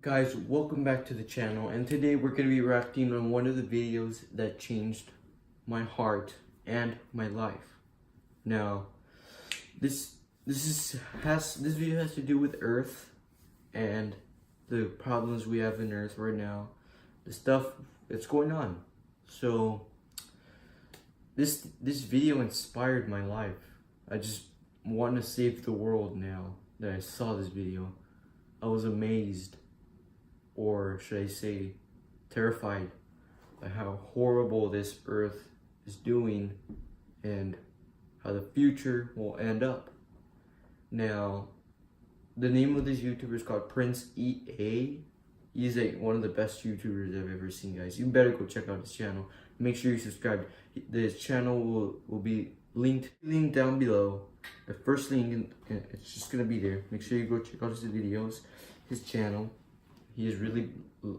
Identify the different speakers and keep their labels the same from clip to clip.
Speaker 1: Guys, welcome back to the channel, and today we're going to be reacting on one of the videos that changed my heart and my life. Now, this video has to do with Earth and the problems we have in Earth right now, the stuff that's going on. So this video inspired my life. I just want to save the world now that I saw this video. I was amazed, or should I say terrified, by how horrible this Earth is doing and how the future will end up. Now, the name of this YouTuber is called Prince EA. He's one of the best YouTubers I've ever seen, guys. You better go check out his channel. Make sure you subscribe. This channel will be linked down below. The first link, it's just gonna be there. Make sure you go check out his videos, his channel. He is really,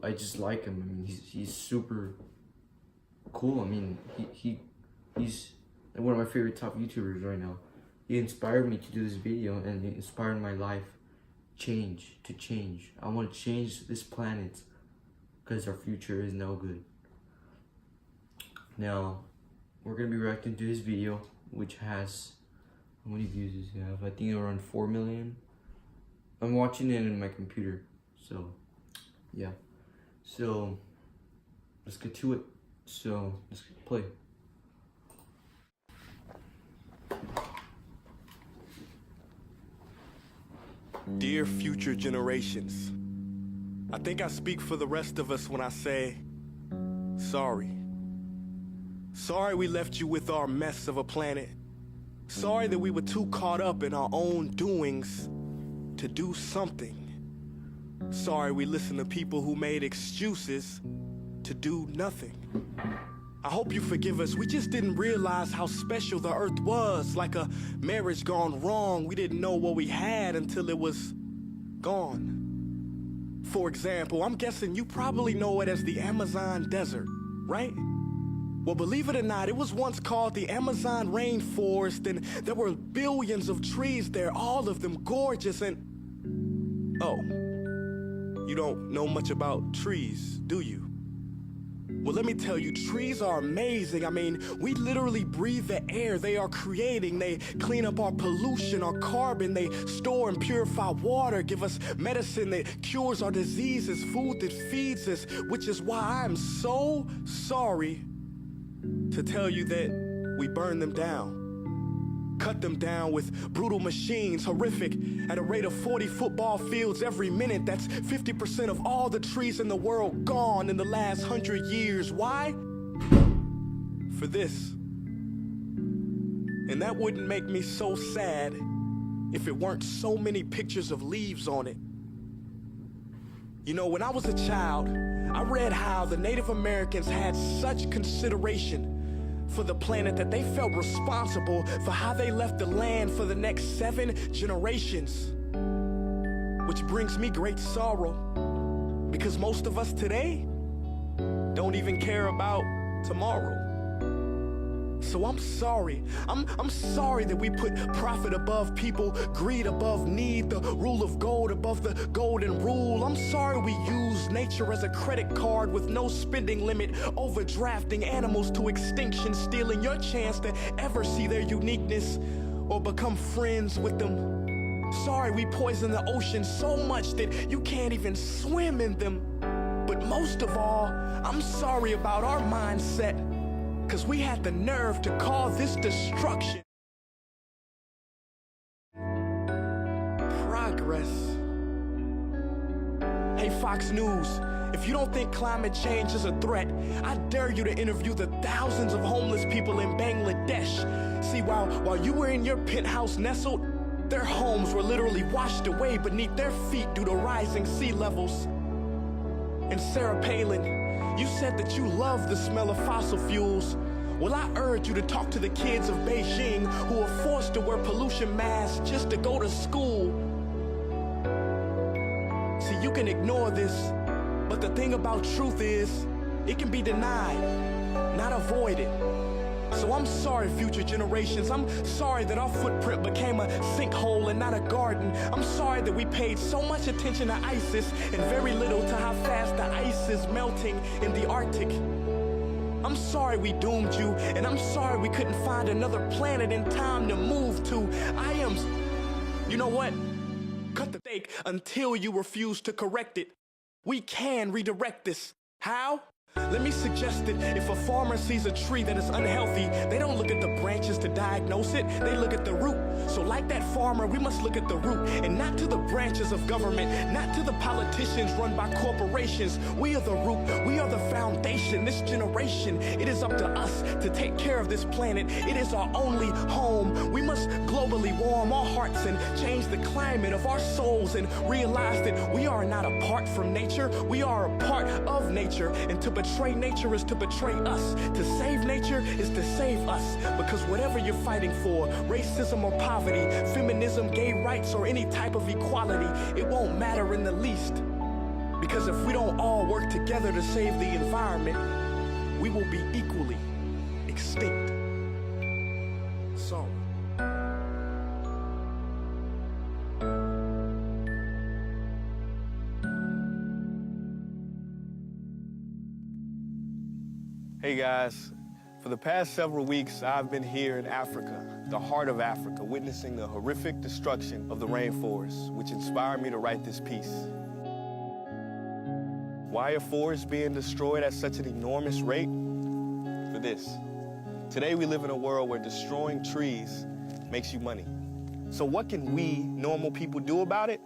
Speaker 1: I just like him. I mean, he's super cool. I mean, he's one of my favorite top YouTubers right now. He inspired me to do this video, and it inspired my life to change. I want to change this planet because our future is no good. Now, we're gonna be reacting to his video, which has, how many views does he have? I think around 4 million. I'm watching it in my computer, so yeah. So let's get to it. So let's play.
Speaker 2: Dear future generations, I think I speak for the rest of us when I say, sorry. Sorry we left you with our mess of a planet. Sorry that we were too caught up in our own doings to do something. Sorry we listened to people who made excuses to do nothing. I hope you forgive us. We just didn't realize how special the Earth was. Like a marriage gone wrong, we didn't know what we had until it was gone. For example, I'm guessing you probably know it as the Amazon desert, right? Well, believe it or not, it was once called the Amazon rainforest, and there were billions of trees there, all of them gorgeous. And oh, you don't know much about trees, do you? Well, let me tell you, trees are amazing. I mean, we literally breathe the air they are creating. They clean up our pollution, our carbon. They store and purify water, give us medicine that cures our diseases, food that feeds us, which is why I'm so sorry to tell you that we burn them down. Cut them down with brutal machines, horrific, at a rate of 40 football fields every minute. That's 50% of all the trees in the world gone in the last 100 years. Why? For this. And that wouldn't make me so sad if it weren't so many pictures of leaves on it. You know, when I was a child, I read how the Native Americans had such consideration for the planet that they felt responsible for how they left the land for the next 7 generations. Which brings me great sorrow, because most of us today don't even care about tomorrow. So I'm sorry. I'm sorry that we put profit above people, greed above need, the rule of gold above the golden rule. I'm sorry we use nature as a credit card with no spending limit, overdrafting animals to extinction, stealing your chance to ever see their uniqueness or become friends with them. Sorry we poison the ocean so much that you can't even swim in them. But most of all, I'm sorry about our mindset, because we had the nerve to call this destruction progress. Hey, Fox News, if you don't think climate change is a threat, I dare you to interview the thousands of homeless people in Bangladesh. See, while you were in your penthouse nestled, their homes were literally washed away beneath their feet due to rising sea levels. And Sarah Palin, you said that you love the smell of fossil fuels. Well, I urge you to talk to the kids of Beijing who are forced to wear pollution masks just to go to school. See, you can ignore this, but the thing about truth is, it can be denied, not avoided. So I'm sorry, future generations. I'm sorry that our footprint became a sinkhole and not a garden. I'm sorry that we paid so much attention to ISIS and very little to how fast the ice is melting in the Arctic. I'm sorry we doomed you, and I'm sorry we couldn't find another planet in time to move to. You know what? Cut the fake until you refuse to correct it. We can redirect this. How? Let me suggest that if a farmer sees a tree that is unhealthy, they don't look at the branches to diagnose it, they look at the root. So like that farmer, we must look at the root and not to the branches of government, not to the politicians run by corporations. We are the root, we are the foundation. This generation, it is up to us to take care of this planet. It is our only home. We must globally warm our hearts and change the climate of our souls and realize that we are not apart from nature, we are a part of nature. And to betray nature is to betray us. To save nature is to save us. Because whatever you're fighting for, racism or poverty, feminism, gay rights, or any type of equality, it won't matter in the least. Because if we don't all work together to save the environment, we will be equally extinct. Sorry.
Speaker 3: Hey guys, for the past several weeks, I've been here in Africa, the heart of Africa, witnessing the horrific destruction of the rainforest, which inspired me to write this piece. Why are forests being destroyed at such an enormous rate? For this. Today we live in a world where destroying trees makes you money. So what can we, normal people, do about it?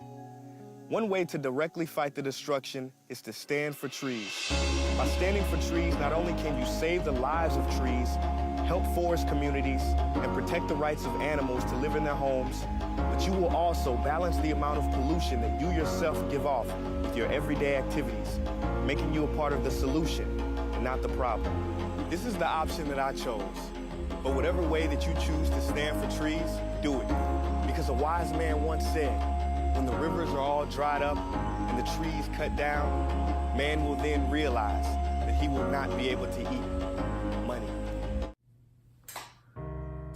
Speaker 3: One way to directly fight the destruction is to stand for trees. By standing for trees, not only can you save the lives of trees, help forest communities, and protect the rights of animals to live in their homes, but you will also balance the amount of pollution that you yourself give off with your everyday activities, making you a part of the solution and not the problem. This is the option that I chose. But whatever way that you choose to stand for trees, do it. Because a wise man once said, when the rivers are all dried up and the trees cut down, man will then realize that he will not be able to eat money.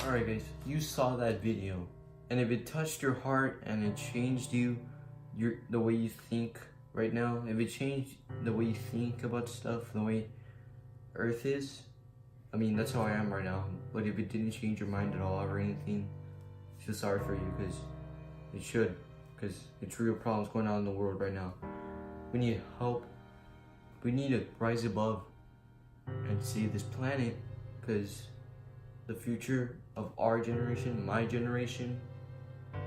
Speaker 1: Alright guys, you saw that video, and if it touched your heart and it changed you, the way you think right now, if it changed the way you think about stuff, the way Earth is, I mean, that's how I am right now. But if it didn't change your mind at all or anything, I feel sorry for you, because it should. Because it's real problems going on in the world right now. We need help. We need to rise above and save this planet, because the future of our generation, my generation,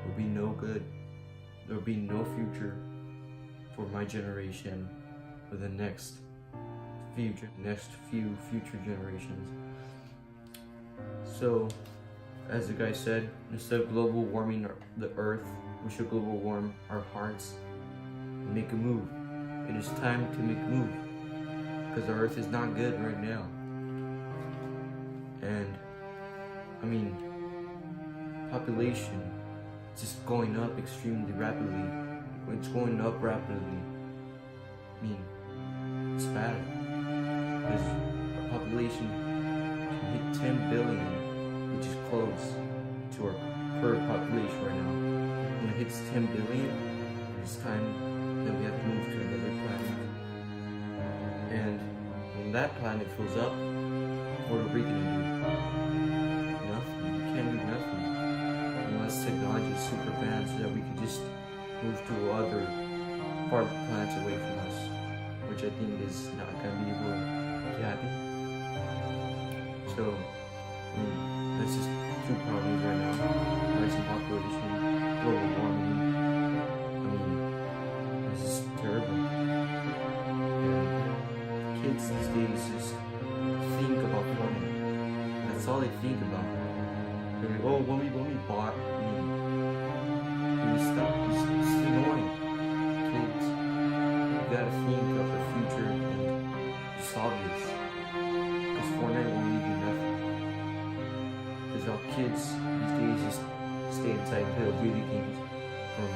Speaker 1: will be no good. There will be no future for my generation or the next few future generations. So, as the guy said, instead of global warming the earth, we should global warm our hearts and make a move. It is time to make a move, because the earth is not good right now. And I mean, population is just going up extremely rapidly. It's going up rapidly. I mean, it's bad, because our population can hit 10 billion, which is close to our current population right now. When it hits 10 billion, it's time that we have to move to another planet. And when that planet fills up, what are we gonna do? Nothing. We can't do nothing. Unless technology is super advanced so that we can just move to other farther planets away from us, which I think is not gonna be able to happen. So, I mean, that's just two problems right now. Rising population, global warming. I mean, this is terrible. And kids these days just think about money. That's all they think about. They're like, oh, when we bought, I mean, when you stop, it's annoying. Kids, you gotta think of the future and it's obvious. Because Fortnite won't leave you nothing. Because our kids these days just stay inside and play video games from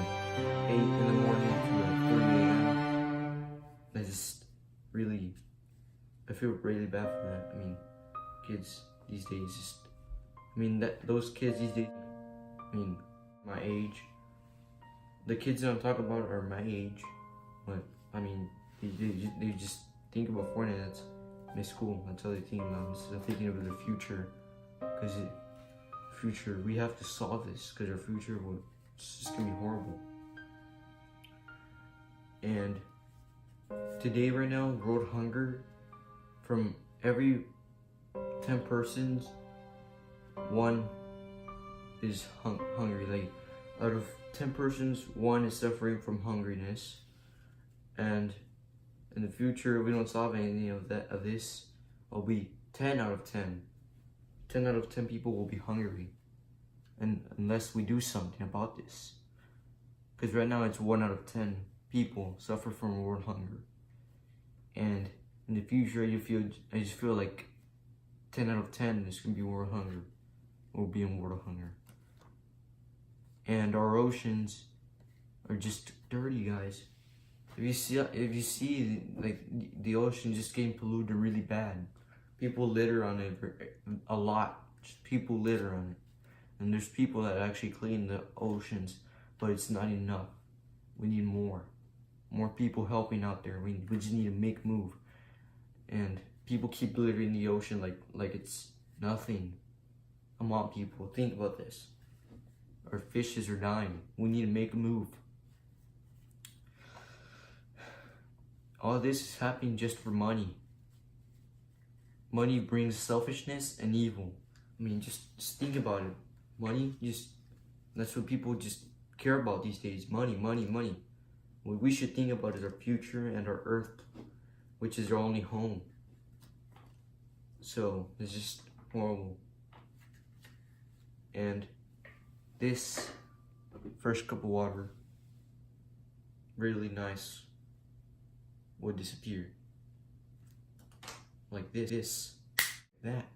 Speaker 1: 8 in the morning to like 3 a.m. I just really, I feel really bad for that. I mean, kids these days. I mean, those kids these days, I mean, my age. The kids that I'm talking about are my age, but I mean, they just think about Fortnite. That's school. That's all they think about. Instead of thinking of their future, because future, we have to solve this, because our future it's just gonna be horrible. And today, right now, world hunger, from every 10 persons, one is hungry. Like, out of 10 persons, one is suffering from hungriness. And in the future, if we don't solve any of this, it'll be 10 out of 10. 10 out of 10 people will be hungry, and unless we do something about this. Because right now, it's 1 out of 10 people suffer from world hunger. And in the future, I just feel like 10 out of 10 is gonna be world hunger. We'll be in world hunger. And our oceans are just dirty, guys. If you see like the ocean just getting polluted really bad, people litter on it a lot. Just people litter on it, and there's people that actually clean the oceans, but it's not enough. We need more people helping out there. We just need to make a move. And people keep littering the ocean like it's nothing. Come on, people, think about this. Our fishes are dying. We need to make a move. All this is happening just for money. Money brings selfishness and evil. I mean, just think about it. Money, that's what people just care about these days. Money, money, money. What we should think about is our future and our earth, which is our only home. So, it's just horrible. And this first cup of water, really nice, would disappear. Like this, that.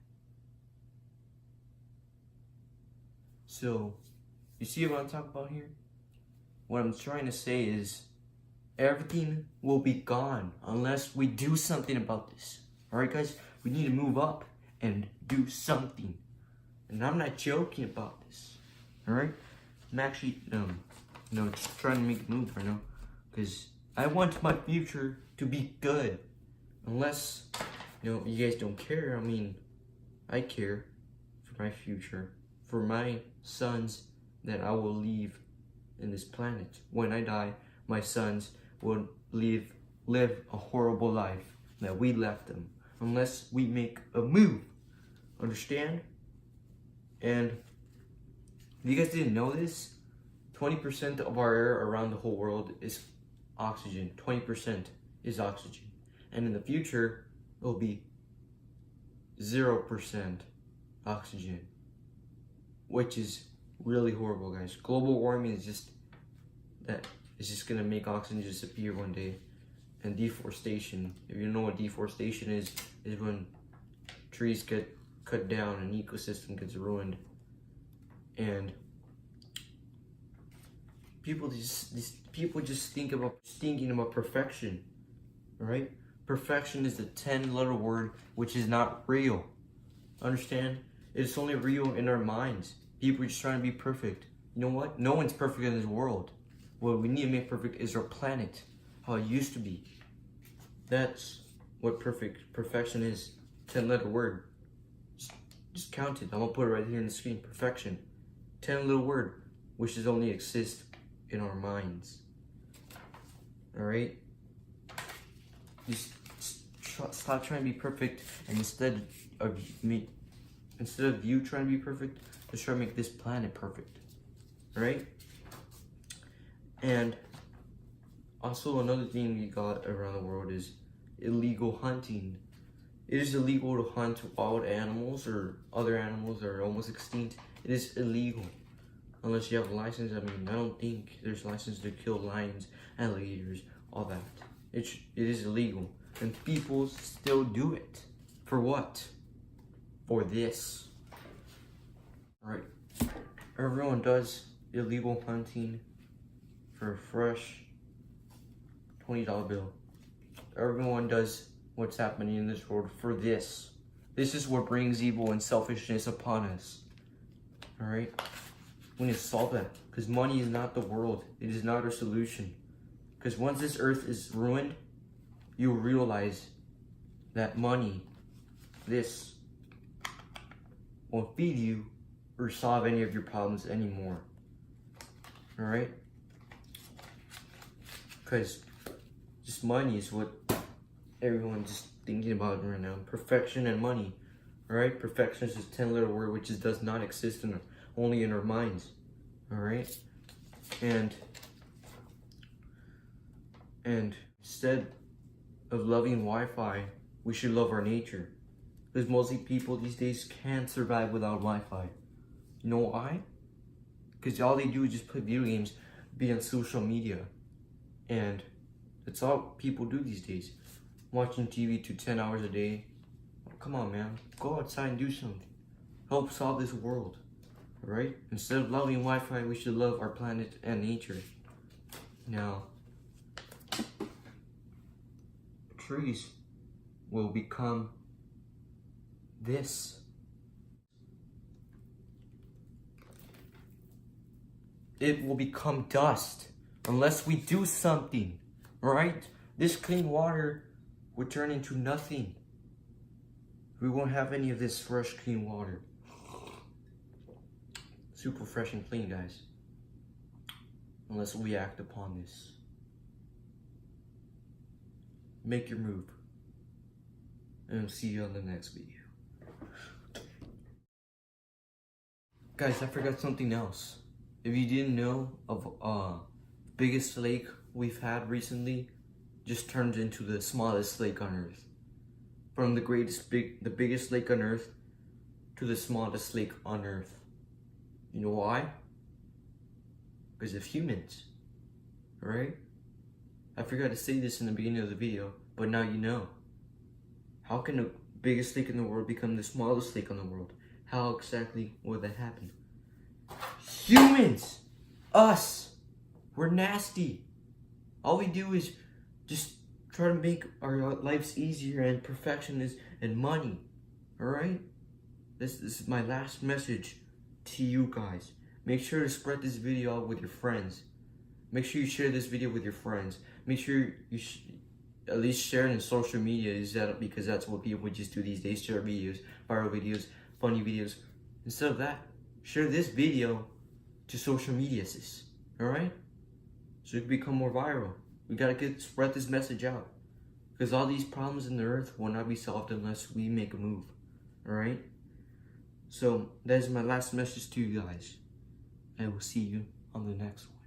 Speaker 1: So, you see what I'm talking about here? What I'm trying to say is, everything will be gone unless we do something about this. Alright, guys? We need to move up and do something. And I'm not joking about this. Alright? I'm actually, just trying to make a move right now. Because I want my future to be good. Unless, you guys don't care. I mean, I care for my future. For my sons that I will leave in this planet. When I die, my sons will live a horrible life that we left them. Unless we make a move. Understand? And if you guys didn't know this, 20% of our air around the whole world is oxygen. 20% is oxygen. And in the future, it'll be 0% oxygen. Which is really horrible, guys. Global warming is just gonna make oxygen disappear one day. And deforestation, if you know what deforestation is when trees get cut down and ecosystem gets ruined. And people just thinking about perfection, right? Perfection is the 10-letter word, which is not real. Understand? It's only real in our minds. People are just trying to be perfect. You know what? No one's perfect in this world. What we need to make perfect is our planet, how it used to be. That's what perfection is. 10-letter word. Just count it. I'm gonna put it right here on the screen. Perfection. 10-letter word, which does only exist in our minds. All right. Just stop trying to be perfect, and instead of you trying to be perfect, just try to make this planet perfect. All right. And also another thing we got around the world is illegal hunting. It is illegal to hunt wild animals or other animals that are almost extinct. It is illegal. Unless you have a license. I mean, I don't think there's a license to kill lions, alligators, all that. It is illegal. And people still do it. For what? For this. Alright. Everyone does illegal hunting for a fresh $20 bill. Everyone does what's happening in this world for this. This is what brings evil and selfishness upon us. Alright? We need to solve that. Because money is not the world. It is not our solution. Because once this earth is ruined, you'll realize that money, this, won't feed you or solve any of your problems anymore. Alright? Because just money is what everyone's just thinking about right now. Perfection and money. Alright? Perfection is just 10-letter word which just does not exist only in our minds. Alright? And instead of loving Wi-Fi, we should love our nature. Because mostly people these days can't survive without Wi-Fi. You know why? Because all they do is just play video games, be on social media. And that's all people do these days. Watching TV to 10 hours a day. Oh, come on, man. Go outside and do something. Help solve this world. Alright? Instead of loving Wi-Fi, we should love our planet and nature. Now, trees will become this. It will become dust unless we do something, right? This clean water would turn into nothing. We won't have any of this fresh, clean water. Super fresh and clean, guys. Unless we act upon this. Make your move. And I'll see you on the next video. Guys, I forgot something else. If you didn't know, of biggest lake we've had recently just turned into the smallest lake on Earth. From the biggest lake on Earth to the smallest lake on Earth. You know why? Because of humans. Alright? I forgot to say this in the beginning of the video, but now you know. How can the biggest lake in the world become the smallest lake in the world? How exactly would that happen? Humans! Us! We're nasty. All we do is just try to make our lives easier, and perfection is and money. Alright? This is my last message to you guys. Make sure to spread this video out with your friends. Make sure you share this video with your friends. Make sure you at least share it in social media, because that's what people just do these days. Share videos, viral videos, funny videos. Instead of that, share this video to social media, alright? So it can become more viral. We gotta spread this message out. Because all these problems in the earth will not be solved unless we make a move. Alright? So that is my last message to you guys. I will see you on the next one.